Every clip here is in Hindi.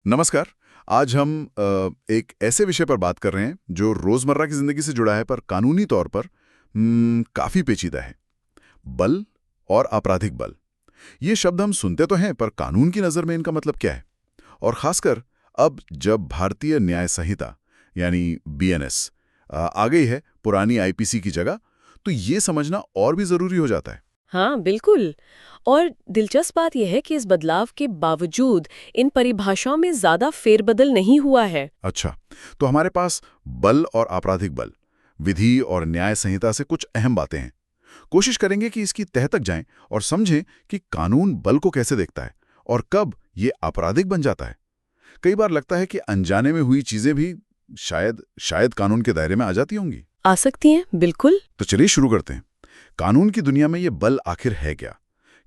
नमस्कार। आज हम एक ऐसे विषय पर बात कर रहे हैं जो रोजमर्रा की जिंदगी से जुड़ा है पर कानूनी तौर पर काफी पेचीदा है। बल और आपराधिक बल। ये शब्द हम सुनते तो हैं पर कानून की नजर में इनका मतलब क्या है? और खासकर अब जब भारतीय न्याय संहिता यानी बीएनएस आ गई है पुरानी आईपीसी की जगह, तो ये समझना और भी जरूरी हो जाता है। हाँ, बिल्कुल। और दिलचस्प बात यह है कि इस बदलाव के बावजूद इन परिभाषाओं में ज्यादा फेरबदल नहीं हुआ है। अच्छा, तो हमारे पास बल और आपराधिक बल, विधि और न्याय संहिता से कुछ अहम बातें हैं। कोशिश करेंगे कि इसकी तह तक जाएं और समझें कि कानून बल को कैसे देखता है और कब ये आपराधिक बन जाता है। कई बार लगता है कि अनजाने में हुई चीजें भी शायद शायद कानून के दायरे में आ जाती होंगी। आ सकती हैं, बिल्कुल। तो चलिए शुरू करते हैं। कानून की दुनिया में ये बल आखिर है क्या?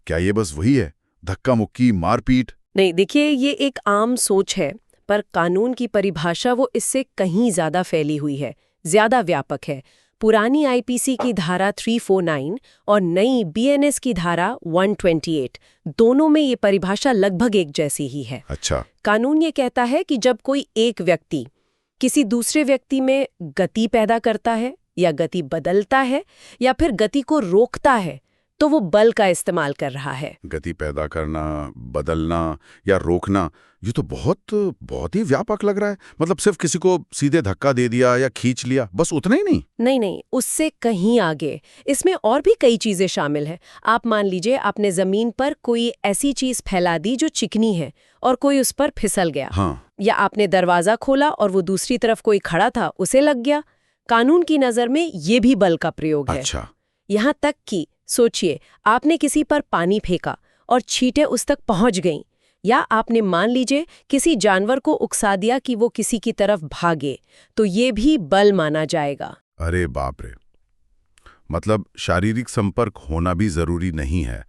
क्या ये बस वही है, धक्का मुक्की, मारपीट? नहीं, देखिए, ये एक आम सोच है, पर कानून की परिभाषा वो इससे कहीं ज्यादा फैली हुई है, ज्यादा व्यापक है। पुरानी आईपीसी की धारा 349 और नई बीएनएस की धारा 128, दोनों में ये परिभाषा लगभग एक जैसी ही है। अच्छा। कानून ये कहता है कि जब कोई एक व्यक्ति किसी दूसरे व्यक्ति में गति पैदा करता है या गति बदलता है या फिर गति को रोकता है, तो वो बल का इस्तेमाल कर रहा है। गति पैदा करना, बदलना या रोकना, ये तो बहुत बहुत ही व्यापक लग रहा है। मतलब सिर्फ किसी को सीधे धक्का दे दिया या खींच लिया, बस उतना ही नहीं? नहीं नहीं, उससे कहीं आगे। इसमें और भी कई चीजें शामिल हैं। आप मान लीजिए आपने जमीन पर कोई ऐसी चीज फैला दी जो चिकनी है और कोई उस पर फिसल गया। हाँ। या आपने दरवाजा खोला और वो दूसरी तरफ कोई खड़ा था, उसे लग गया। कानून की नजर में ये भी बल का प्रयोग है। अच्छा। यहाँ तक कि सोचिए, आपने किसी पर पानी फेंका और छींटें उस तक पहुंच गईं, या आपने मान लीजिए किसी जानवर को उकसा दिया कि वो किसी की तरफ भागे, तो ये भी बल माना जाएगा। अरे बाप रे! मतलब शारीरिक संपर्क होना भी जरूरी नहीं है।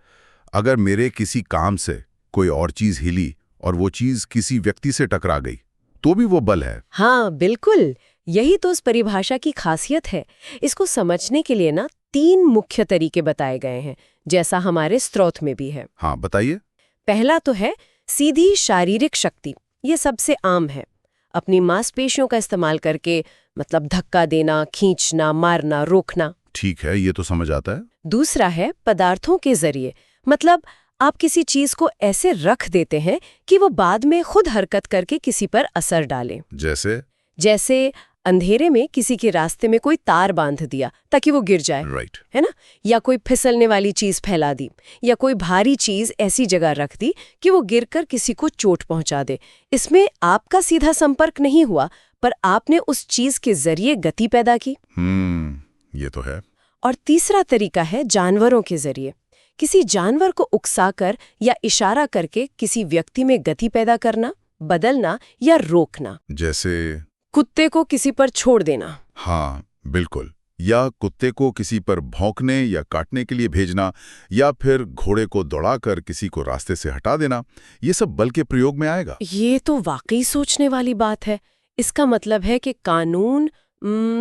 अगर मेरे किसी काम से कोई और चीज हिली और वो चीज किसी व्यक्ति से टकरा गई, तो भी वो बल है? हाँ, बिल्कुल। यही तो उस परिभाषा की खासियत है। इसको समझने के लिए ना 3 मुख्य तरीके बताए गए हैं, जैसा हमारे स्रोत में भी है। हाँ, बताइए। पहला तो है सीधी शारीरिक शक्ति। ये सबसे आम है। अपनी मांसपेशियों का इस्तेमाल करके, मतलब धक्का देना, खींचना, मारना, रोकना। ठीक है, ये तो समझ आता है। दूसरा है पदार्थों के जरिए। मतलब आप किसी चीज को ऐसे रख देते हैं कि वो बाद में खुद हरकत करके किसी पर असर डाले। जैसे? जैसे अंधेरे में किसी के रास्ते में कोई तार बांध दिया ताकि वो गिर जाए, राइट। है ना? या कोई फिसलने वाली चीज फैला दी, या कोई भारी चीज ऐसी जगह रख दी कि वो गिरकर किसी को चोट पहुंचा दे। इसमें आपका सीधा संपर्क नहीं हुआ, पर आपने उस चीज के जरिए गति पैदा की। ये तो है। और तीसरा तरीका है जानवरों के जरिए। किसी जानवर को उकसाकर या इशारा करके किसी व्यक्ति में गति पैदा करना, बदलना या रोकना। जैसे? कुत्ते को किसी पर छोड़ देना। हाँ, बिल्कुल। या कुत्ते को किसी पर भौंकने या काटने के लिए भेजना, या फिर घोड़े को दौड़ाकर किसी को रास्ते से हटा देना, ये सब बल के प्रयोग में आएगा। ये तो वाकई सोचने वाली बात है। इसका मतलब है कि कानून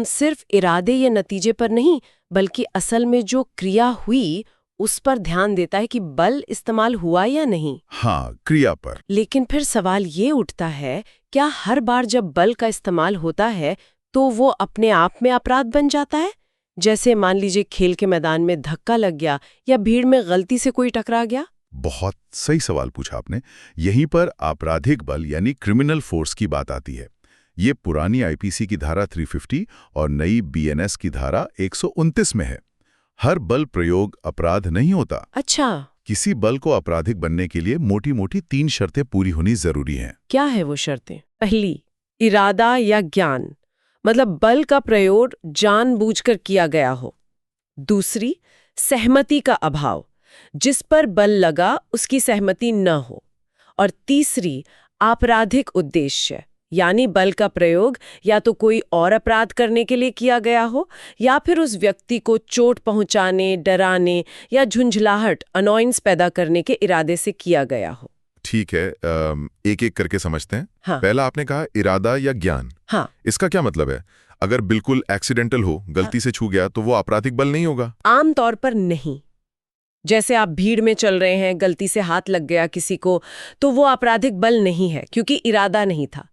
सिर्फ इरादे या नतीजे पर नहीं, बल्कि असल में जो क्रिया हुई उस पर ध्यान देता है कि बल इस्तेमाल हुआ या नहीं। हाँ, क्रिया पर। लेकिन फिर सवाल ये उठता है, क्या हर बार जब बल का इस्तेमाल होता है तो वो अपने आप में अपराध बन जाता है? जैसे मान लीजिए खेल के मैदान में धक्का लग गया या भीड़ में गलती से कोई टकरा गया। बहुत सही सवाल पूछा आपने। यहीं पर आपराधिक बल यानी क्रिमिनल फोर्स की बात आती है। ये पुरानी आईपीसी की धारा 350 और नई बीएनएस की धारा 129 में है। हर बल प्रयोग अपराध नहीं होता। अच्छा। किसी बल को आपराधिक बनने के लिए मोटी मोटी 3 शर्तें पूरी होनी जरूरी हैं। क्या है वो शर्तें? पहली, इरादा या ज्ञान, मतलब बल का प्रयोग जानबूझकर किया गया हो। दूसरी, सहमति का अभाव, जिस पर बल लगा उसकी सहमति न हो। और तीसरी, आपराधिक उद्देश्य, यानी बल का प्रयोग या तो कोई और अपराध करने के लिए किया गया हो या फिर उस व्यक्ति को चोट पहुंचाने, डराने या झुंझलाहट, अनॉयंस पैदा करने के इरादे से किया गया हो। ठीक है, एक एक करके समझते हैं। हाँ। पहला आपने कहा इरादा या ज्ञान। हाँ। इसका क्या मतलब है? अगर बिल्कुल एक्सीडेंटल हो, गलती से छू गया, तो वो आपराधिक बल नहीं होगा? आम तौर पर नहीं। जैसे आप भीड़ में चल रहे हैं, गलती से हाथ लग गया किसी को, तो वो आपराधिक बल नहीं है क्योंकि इरादा नहीं था।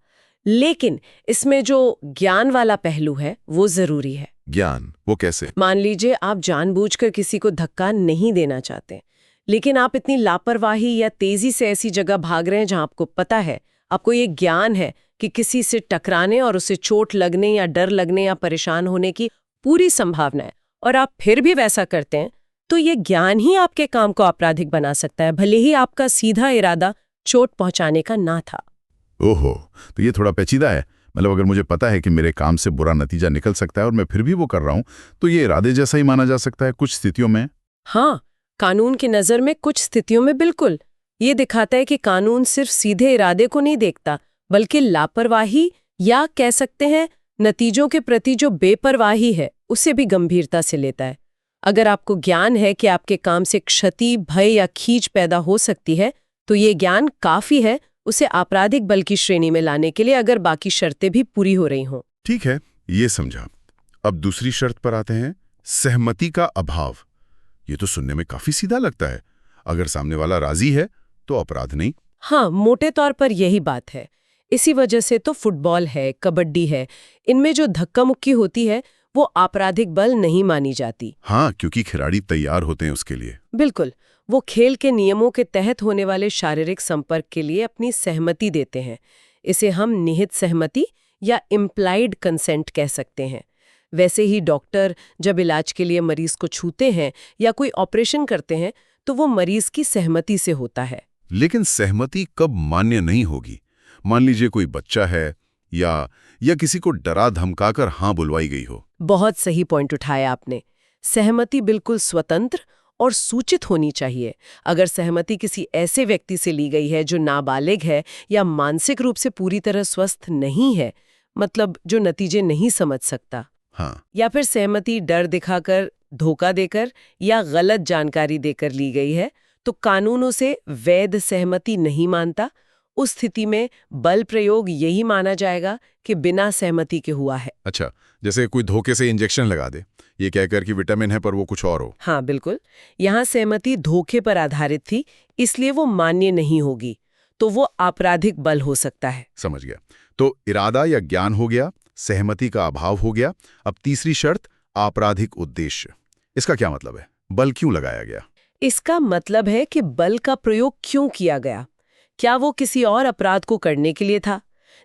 लेकिन इसमें जो ज्ञान वाला पहलू है वो जरूरी है। ज्ञान, वो कैसे? मान लीजिए आप जानबूझकर किसी को धक्का नहीं देना चाहते, लेकिन आप इतनी लापरवाही या तेजी से ऐसी जगह भाग रहे हैं जहां आपको पता है, आपको ये ज्ञान है कि किसी से टकराने और उसे चोट लगने या डर लगने या परेशान होने की पूरी संभावना है, और आप फिर भी वैसा करते हैं, तो ये ज्ञान ही आपके काम को आपराधिक बना सकता है, भले ही आपका सीधा इरादा चोट पहुंचाने का ना था। ओहो, तो ये थोड़ा पेचीदा है। मतलब अगर मुझे पता है कि मेरे काम से बुरा नतीजा निकल सकता है और मैं फिर भी वो कर रहा हूं, तो ये इरादे जैसा ही माना जा सकता है कुछ स्थितियों में। हाँ, कानून की नज़र में कुछ स्थितियों में बिल्कुल। ये दिखाता है कि कानून सिर्फ सीधे इरादे को नहीं देखता, बल्कि लापरवाही या कह सकते हैं नतीजों के प्रति जो बेपरवाही है उसे भी गंभीरता से लेता है। अगर आपको ज्ञान है कि आपके काम से क्षति, भय या खींच पैदा हो सकती है, तो ये ज्ञान काफी है उसे आपराधिक बल की श्रेणी में लाने के लिए, अगर बाकी शर्तें भी पूरी हो रही हों। ठीक है, ये समझा। अब दूसरी शर्त पर आते हैं, सहमति का अभाव। ये तो सुनने में काफी सीधा लगता है। अगर सामने वाला राजी है तो अपराध नहीं। हाँ, मोटे तौर पर यही बात है। इसी वजह से तो फुटबॉल है, कबड्डी है, इनमें जो धक्का मुक्की होती है वो आपराधिक बल नहीं मानी जाती। हाँ, क्योंकि खिलाड़ी तैयार होते हैं उसके लिए। बिल्कुल, वो खेल के नियमों के तहत होने वाले शारीरिक संपर्क के लिए अपनी सहमति देते हैं। इसे हम निहित सहमति या इम्प्लाइड कंसेंट कह सकते हैं। वैसे ही डॉक्टर जब इलाज के लिए मरीज को छूते हैं या कोई ऑपरेशन करते हैं, तो वो मरीज की सहमति से होता है। लेकिन सहमति कब मान्य नहीं होगी? मान लीजिए कोई बच्चा है या किसी को डरा धमकाकर हाँ बुलवाई गई हो। बहुत सही पॉइंट उठाया आपने। सहमति बिल्कुल स्वतंत्र और सूचित होनी चाहिए। अगर सहमति किसी ऐसे व्यक्ति से ली गई है जो नाबालिग है या मानसिक रूप से पूरी तरह स्वस्थ नहीं है, मतलब जो नतीजे नहीं समझ सकता, हाँ, या फिर सहमति डर दिखाकर, धोखा देकर या गलत जानकारी देकर ली गई है, तो कानून उसे वैध सहमति नहीं मानता। उस स्थिति में बल प्रयोग यही माना जाएगा कि बिना सहमति के हुआ है। अच्छा, जैसे कोई धोखे से इंजेक्शन लगा दे, ये कहकर कि विटामिन है पर वो कुछ और हो। हाँ बिल्कुल, यहाँ सहमति धोखे पर आधारित थी, इसलिए वो मान्य नहीं होगी, तो वो आपराधिक बल हो सकता है। समझ गया। तो इरादा या ज्ञान हो गया, सहमति का अभाव हो गया। अब तीसरी शर्त, आपराधिक उद्देश्य। इसका क्या मतलब है? बल क्यों लगाया गया? इसका मतलब है कि बल का प्रयोग क्यों किया गया। क्या वो किसी और अपराध को करने के लिए था,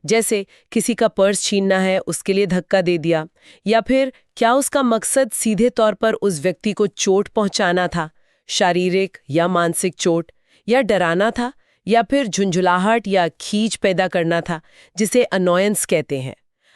जैसे किसी का पर्स छीनना है उसके लिए धक्का दे दिया, या फिर क्या उसका मकसद सीधे तौर पर उस व्यक्ति को चोट पहुंचाना था, शारीरिक या मानसिक चोट, या डराना था, या फिर झुंझुलाहट या खींच पैदा करना था, जिसे अनॉयंस कहते हैं।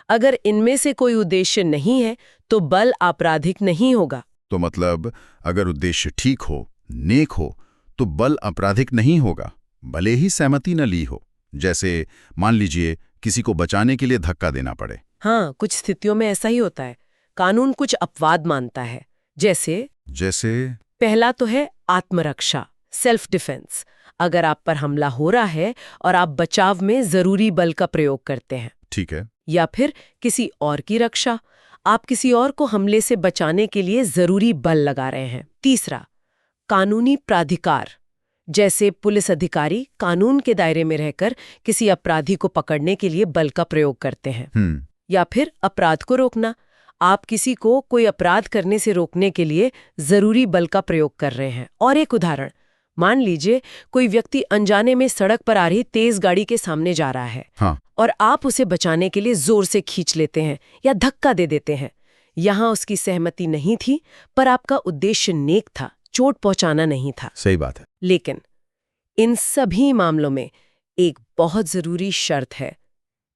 अगर इनमें से कोई उद्देश्य नहीं है तो बल आपराधिक नहीं होगा। तो मतलब अगर उद्देश्य ठीक हो, नेक हो, तो बल आपराधिक नहीं होगा, भले ही सहमति न ली हो। जैसे मान लीजिए किसी को बचाने के लिए धक्का देना पड़े। हाँ, कुछ स्थितियों में ऐसा ही होता है। कानून कुछ अपवाद मानता है, जैसे पहला तो है आत्मरक्षा, सेल्फ डिफेंस। अगर आप पर हमला हो रहा है और आप बचाव में जरूरी बल का प्रयोग करते हैं। ठीक है। या फिर किसी और की रक्षा, आप किसी और को हमले से बचाने के लिए जरूरी बल लगा रहे हैं। तीसरा, कानूनी प्राधिकार, जैसे पुलिस अधिकारी कानून के दायरे में रहकर किसी अपराधी को पकड़ने के लिए बल का प्रयोग करते हैं। या फिर अपराध को रोकना, आप किसी को कोई अपराध करने से रोकने के लिए जरूरी बल का प्रयोग कर रहे हैं। और एक उदाहरण, मान लीजिए कोई व्यक्ति अनजाने में सड़क पर आ रही तेज गाड़ी के सामने जा रहा है। हाँ। और आप उसे बचाने के लिए जोर से खींच लेते हैं या धक्का दे देते हैं। यहाँ उसकी सहमति नहीं थी, पर आपका उद्देश्य नेक था, चोट पहुंचाना नहीं था। सही बात है। लेकिन इन सभी मामलों में एक बहुत जरूरी शर्त है,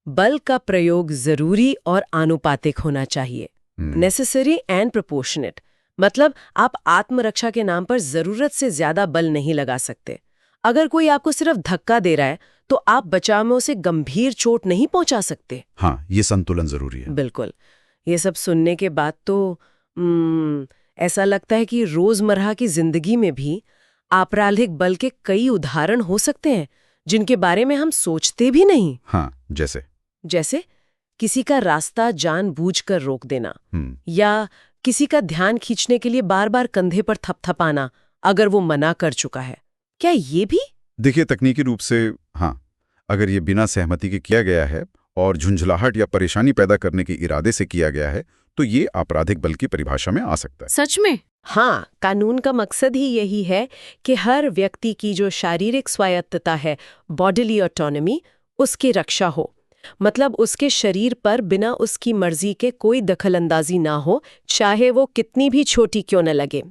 बल का प्रयोग जरूरी और आनुपातिक होना चाहिए। नेसेसरी एंड प्रोपोर्शनेट, मतलब आप आत्मरक्षा के नाम पर जरूरत से ज्यादा बल नहीं लगा सकते। अगर कोई आपको सिर्फ धक्का दे रहा है तो आप बचाव में उसे गंभीर चोट नहीं पहुंचा सकते। हाँ, ये संतुलन जरूरी है। बिल्कुल। ये सब सुनने के बाद तो ऐसा लगता है कि रोजमर्रा की जिंदगी में भी आपराधिक बल के कई उदाहरण हो सकते हैं जिनके बारे में हम सोचते भी नहीं। हाँ, जैसे किसी का रास्ता जानबूझकर रोक देना, या किसी का ध्यान खींचने के लिए बार बार कंधे पर थपथपाना, अगर वो मना कर चुका है। क्या ये भी? देखिए, तकनीकी रूप से हाँ, अगर ये बिना सहमति के किया गया है और झुंझलाहट या परेशानी पैदा करने के इरादे से किया गया है, तो ये आपराधिक बल की परिभाषा में आ सकता है। सच में? हाँ, कानून का मकसद ही यही है कि हर व्यक्ति की जो शारीरिक स्वायत्तता है, बॉडीली ऑटोनॉमी, उसकी रक्षा हो। मतलब उसके शरीर पर बिना उसकी मर्जी के कोई दखलंदाजी ना हो, चाहे वो कितनी भी छोटी क्यों न लगे।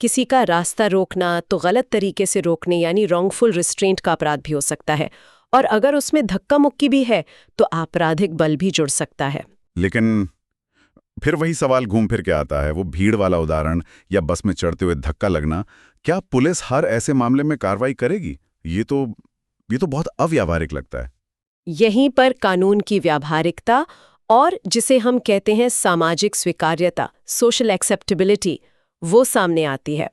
किसी का रास्ता रोकना तो गलत तरीके से रोकने यानी रॉन्गफुल रिस्ट्रेंट का अपराध भी हो सकता है, और अगर उसमें धक्का मुक्की भी है तो आपराधिक बल भी जुड़ सकता है। लेकिन फिर वही सवाल घूम फिर के आता है, वो भीड़ वाला उदाहरण या बस में चढ़ते हुए धक्का लगना, क्या पुलिस हर ऐसे मामले में कार्रवाई करेगी? ये तो बहुत अव्यावहारिक लगता है। यहीं पर कानून की व्यावहारिकता और जिसे हम कहते हैं सामाजिक स्वीकार्यता, सोशल एक्सेप्टेबिलिटी, वो सामने आती है।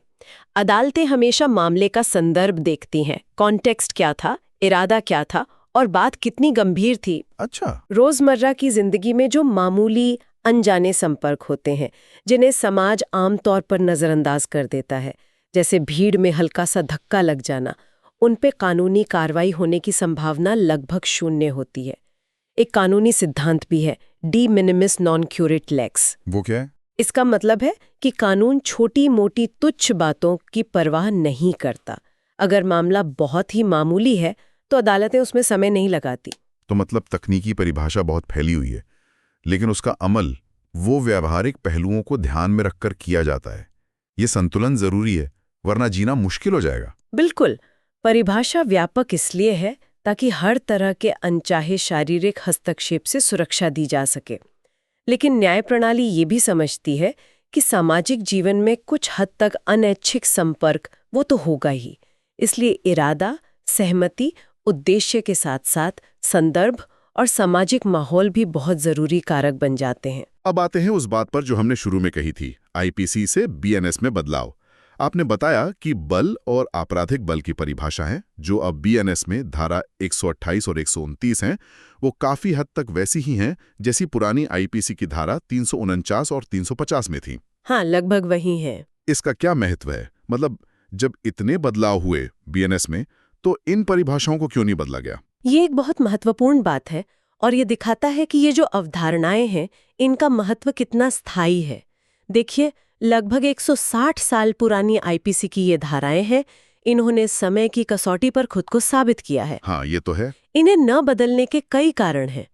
अदालतें हमेशा मामले का संदर्भ देखती हैं, कॉन्टेक्स्ट क्या था, इरादा क्या था और बात कितनी गंभीर थी। अच्छा। रोजमर्रा की जिंदगी में जो मामूली अनजाने संपर्क होते हैं, जिन्हें समाज आमतौर पर नजरअंदाज कर देता है, जैसे भीड़ में हल्का सा धक्का लग जाना, उन पे कानूनी कार्रवाई होने की संभावना लगभग शून्य होती है। एक कानूनी सिद्धांत भी है, डी मिनिमिस नॉन क्यूरेट लेक्स। वो क्या है? इसका मतलब है कि कानून छोटी मोटी तुच्छ बातों की परवाह नहीं करता। अगर मामला बहुत ही मामूली है तो अदालतें उसमें समय नहीं लगाती। तो मतलब तकनीकी परिभाषा बहुत फैली हुई है, लेकिन उसका अमल वो व्यावहारिक पहलुओं को ध्यान में रखकर किया जाता है। ये संतुलन जरूरी है, वरना जीना मुश्किल हो जाएगा। बिल्कुल। परिभाषा व्यापक इसलिए है ताकि हर तरह के अनचाहे शारीरिक हस्तक्षेप से सुरक्षा दी जा सके। लेकिन न्याय प्रणाली ये भी समझती है कि सामाजिक जीवन में कुछ हद तक अनैच्छिक संपर्क वो तो होगा ही। इसलिए इरादा, सहमति, उद्देश्य के साथ साथ संदर्भ और सामाजिक माहौल भी बहुत जरूरी कारक बन जाते हैं। अब आते हैं उस बात पर जो हमने शुरू में कही थी, आईपीसी से बीएनएस में बदलाव। आपने बताया कि बल और आपराधिक बल की परिभाषा है, जो अब बीएनएस में धारा 128 और 129 हैं, वो काफी हद तक वैसी ही हैं जैसी पुरानी आईपीसी की धारा 349 और 350 में थी। हाँ, लगभग वही है। इसका क्या महत्व है? मतलब जब इतने बदलाव हुए बीएनएस में, तो इन परिभाषाओं को क्यों नहीं बदला गया? ये एक बहुत महत्वपूर्ण बात है और ये दिखाता है कि ये जो अवधारणाएं हैं, इनका महत्व कितना स्थायी है। देखिए, लगभग 160 साल पुरानी आईपीसी की ये धाराएं हैं, इन्होंने समय की कसौटी पर खुद को साबित किया है। हाँ, ये तो है। इन्हें न बदलने के कई कारण हैं।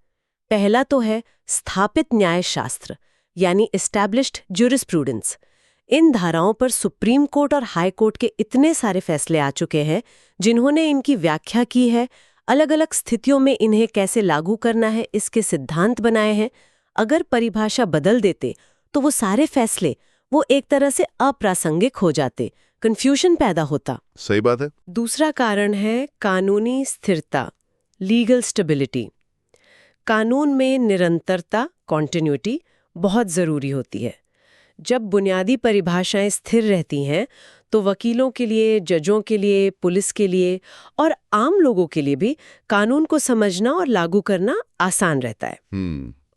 पहला तो है स्थापित न्याय शास्त्र, यानी एस्टैब्लिश्ड ज्यूरिस्प्रूडेंस। इन धाराओं पर सुप्रीम कोर्ट और हाई कोर्ट के इतने सारे फैसले आ चुके हैं, जिन्होंने इनकी व्याख्या की है, अलग अलग स्थितियों में इन्हें कैसे लागू करना है, इसके सिद्धांत बनाए हैं। अगर परिभाषा बदल देते तो वो सारे फैसले वो एक तरह से अप्रासंगिक हो जाते, कंफ्यूजन पैदा होता। सही बात है। दूसरा कारण है कानूनी स्थिरता, लीगल स्टेबिलिटी। कानून में निरंतरता, कॉन्टिन्यूटी बहुत जरूरी होती है। जब बुनियादी परिभाषाएं स्थिर रहती हैं तो वकीलों के लिए, जजों के लिए, पुलिस के लिए और आम लोगों के लिए भी कानून को समझना और लागू करना आसान रहता है।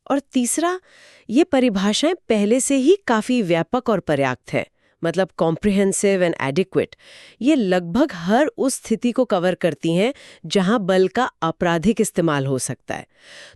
और तीसरा, ये परिभाषाएं पहले से ही काफी व्यापक और पर्याप्त है, मतलब कॉम्प्रिहेंसिव एंड एडिक्वेट। ये लगभग हर उस स्थिति को कवर करती हैं जहां बल का आपराधिक इस्तेमाल हो सकता है।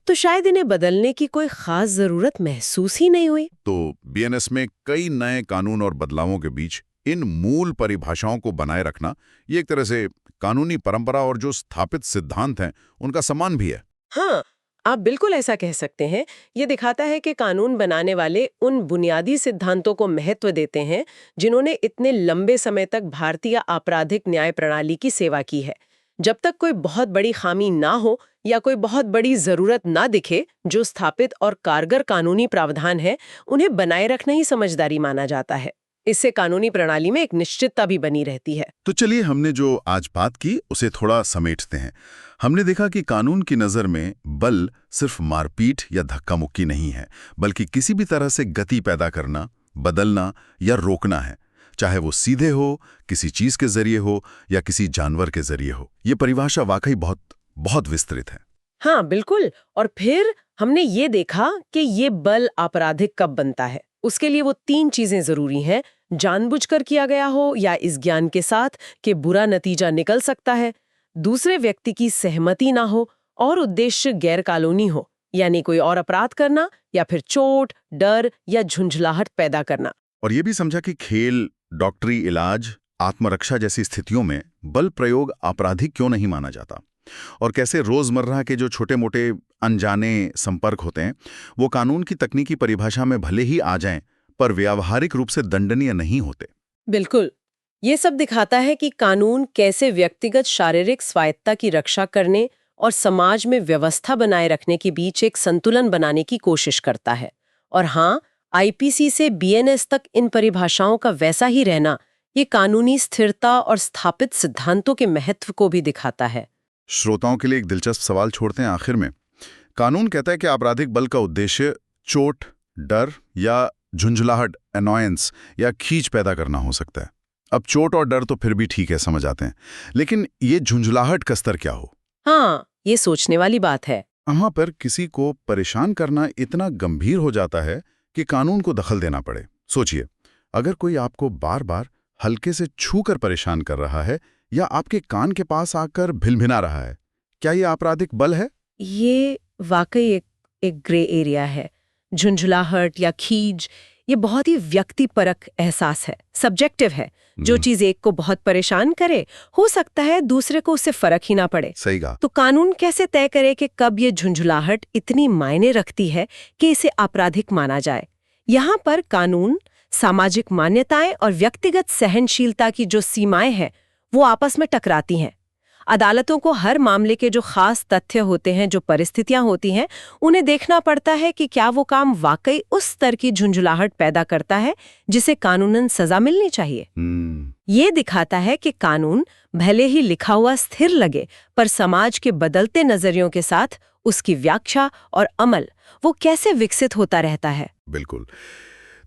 तो शायद इन्हें बदलने की कोई खास जरूरत महसूस ही नहीं हुई। तो बीएनएस में कई नए कानून और बदलावों के बीच इन मूल परिभाषाओं को बनाए रखना, ये एक तरह से कानूनी परंपरा और जो स्थापित सिद्धांत हैं उनका सम्मान भी है। हाँ, आप बिल्कुल ऐसा कह सकते हैं। ये दिखाता है कि कानून बनाने वाले उन बुनियादी सिद्धांतों को महत्व देते हैं जिन्होंने इतने लंबे समय तक भारतीय आपराधिक न्याय प्रणाली की सेवा की है। जब तक कोई बहुत बड़ी खामी ना हो या कोई बहुत बड़ी जरूरत ना दिखे, जो स्थापित और कारगर कानूनी प्रावधान है, उन्हें बनाए रखना ही समझदारी माना जाता है। इससे कानूनी प्रणाली में एक निश्चितता भी बनी रहती है। तो चलिए, हमने जो आज बात की उसे थोड़ा समेटते हैं। हमने देखा कि कानून की नज़र में बल सिर्फ मारपीट या धक्का मुक्की नहीं है, बल्कि किसी भी तरह से गति पैदा करना, बदलना या रोकना है, चाहे वो सीधे हो, किसी चीज के जरिए हो या किसी जानवर के जरिए हो। ये परिभाषा वाकई बहुत बहुत विस्तृत है। हाँ, बिल्कुल। और फिर हमने ये देखा कि ये बल आपराधिक कब बनता है। उसके लिए वो 3 चीजें जरूरी हैं जानबूझकर किया गया हो या इस ज्ञान के साथ कि बुरा नतीजा निकल सकता है, दूसरे व्यक्ति की सहमति ना हो और उद्देश्य गैरकानूनी हो, यानी कोई और अपराध करना या फिर चोट, डर या झुंझलाहट पैदा करना। और ये भी समझा कि खेल, डॉक्टरी इलाज, आत्मरक्षा जैसी स्थितियों में बल प्रयोग आपराधिक क्यों नहीं माना जाता, और कैसे रोजमर्रा के जो छोटे मोटे अनजाने संपर्क होते हैं वो कानून की तकनीकी परिभाषा में भले ही आ जाएं पर व्यावहारिक रूप से दंडनीय नहीं होते। बिल्कुल। ये सब दिखाता है कि कानून कैसे व्यक्तिगत शारीरिक स्वायत्तता की रक्षा करने और समाज में व्यवस्था बनाए रखने के बीच एक संतुलन बनाने की कोशिश करता है। और हाँ, आईपीसी से बीएनएस तक इन परिभाषाओं का वैसा ही रहना ये कानूनी स्थिरता और स्थापित सिद्धांतों के महत्व को भी दिखाता है। श्रोताओं के लिए एक दिलचस्प सवाल छोड़ते हैं आखिर में। कानून कहता है कि आपराधिक बल का उद्देश्य चोट, डर या झुंझलाहट, अनॉयंस या खींच पैदा करना हो सकता है। अब चोट और डर तो फिर भी ठीक है, समझ आते हैं, लेकिन ये झुंझलाहट का स्तर क्या हो? हाँ, ये सोचने वाली बात है। वहां पर किसी को परेशान करना इतना गंभीर हो जाता है कि कानून को दखल देना पड़े। सोचिए, अगर कोई आपको बार बार हल्के से छू कर परेशान कर रहा है या आपके कान के पास आकर भिनभिना रहा है, क्या ये आपराधिक बल है? ये वाकई एक ग्रे एरिया है। झुंझलाहट या खीज ये बहुत ही व्यक्तिपरक एहसास है, सब्जेक्टिव है। जो चीज एक को बहुत परेशान करे, हो सकता है दूसरे को उससे फर्क ही ना पड़े। सही कहा। तो कानून कैसे तय करे कि कब ये झुंझलाहट इतनी मायने रखती है कि इसे आपराधिक माना जाए? यहाँ पर कानून, सामाजिक मान्यताएं और व्यक्तिगत सहनशीलता की जो सीमाएं हैं वो आपस में टकराती हैं। अदालतों को हर मामले के जो खास तथ्य होते हैं, जो परिस्थितियां होती हैं, उन्हें देखना पड़ता है कि क्या वो काम वाकई उस स्तर की झुंझलाहट पैदा करता है जिसे कानूनन सजा मिलनी चाहिए। ये दिखाता है कि कानून भले ही लिखा हुआ स्थिर लगे, पर समाज के बदलते नजरियों के साथ उसकी व्याख्या और अमल वो कैसे विकसित होता रहता है। बिल्कुल।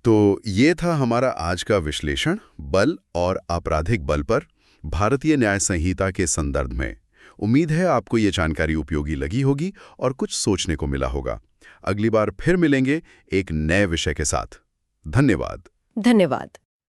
तो ये था हमारा आज का विश्लेषण बल और आपराधिक बल पर भारतीय न्याय संहिता के संदर्भ में। उम्मीद है आपको ये जानकारी उपयोगी लगी होगी और कुछ सोचने को मिला होगा। अगली बार फिर मिलेंगे एक नए विषय के साथ। धन्यवाद। धन्यवाद।